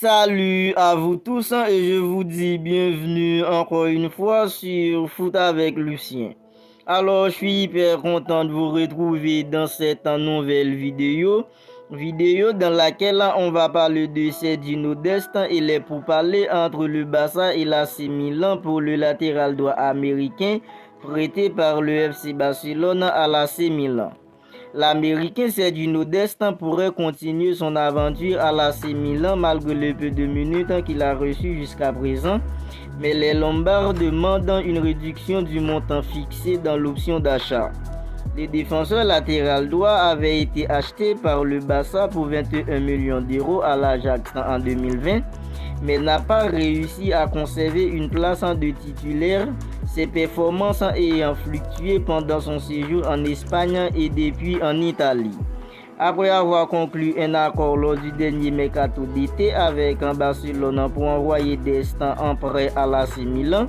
Salut à vous tous et je vous dis bienvenue encore une fois sur Foot avec Lucien. Alors, je suis hyper content de vous retrouver dans cette nouvelle vidéo dans laquelle on va parler de Sergio Dest et les pourparlers entre le Barça et l'AC Milan pour le latéral droit américain prêté par le FC Barcelone à l'AC Milan. L'Américain Sergio Dest pourrait continuer son aventure à l'AC Milan malgré le peu de minutes qu'il a reçu jusqu'à présent, mais les Lombards demandent une réduction du montant fixé dans l'option d'achat. Le défenseur latéral droit avait été acheté par le Barça pour 21 millions d'euros à l'Ajax en 2020, mais n'a pas réussi à conserver une place de titulaire, ses performances ayant fluctué pendant son séjour en Espagne et depuis en Italie. Après avoir conclu un accord lors du dernier mercato d'été avec un Barcelone pour envoyer Dest en prêt à l'AC Milan,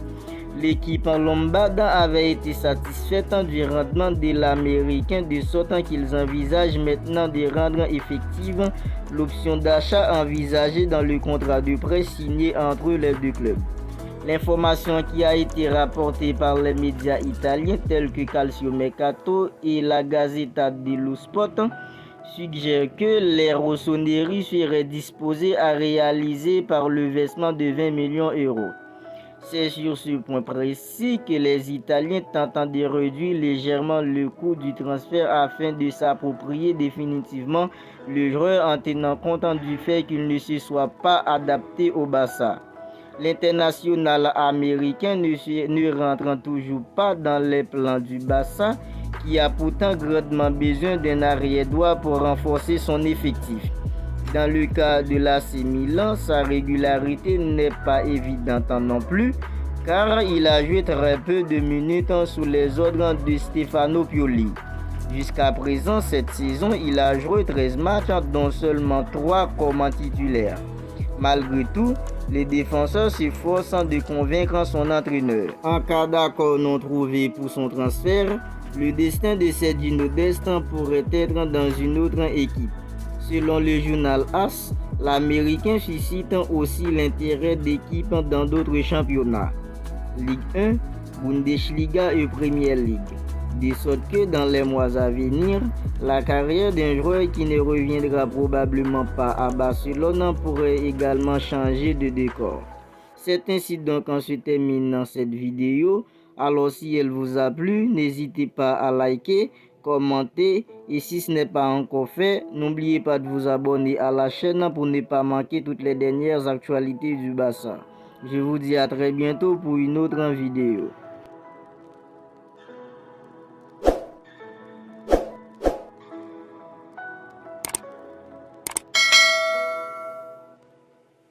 l'équipe lombarde avait été satisfaite du rendement de l'Américain de sorte qu'ils envisagent maintenant de rendre effective l'option d'achat envisagée dans le contrat de prêt signé entre les deux clubs. L'information qui a été rapportée par les médias italiens tels que Calciomercato et la Gazzetta dello Sport suggère que les rossoneri seraient disposés à réaliser par le versement de 20 millions d'euros. C'est sur ce point précis que les Italiens tentent de réduire légèrement le coût du transfert afin de s'approprier définitivement le joueur en tenant compte du fait qu'il ne se soit pas adapté au Barça. L'international américain ne rentre toujours pas dans les plans du Barça qui a pourtant grandement besoin d'un arrière droit pour renforcer son effectif. Dans le cas de l'AC Milan, sa régularité n'est pas évidente non plus car il a joué très peu de minutes sous les ordres de Stefano Pioli. Jusqu'à présent, cette saison, il a joué 13 matchs dont seulement 3 comme titulaire. Malgré tout, les défenseurs s'efforcent de convaincre son entraîneur. En cas d'accord non trouvé pour son transfert, le destin de Sergio Dest pourrait être dans une autre équipe. Selon le journal AS, l'Américain suscite aussi l'intérêt d'équipes dans d'autres championnats, Ligue 1, Bundesliga et Premier League. De sorte que dans les mois à venir, la carrière d'un joueur qui ne reviendra probablement pas à Barcelone pourrait également changer de décor. C'est ainsi donc qu'on se termine cette vidéo. Alors si elle vous a plu, n'hésitez pas à liker, commenter et si ce n'est pas encore fait, n'oubliez pas de vous abonner à la chaîne pour ne pas manquer toutes les dernières actualités du Barça. Je vous dis à très bientôt pour une autre vidéo.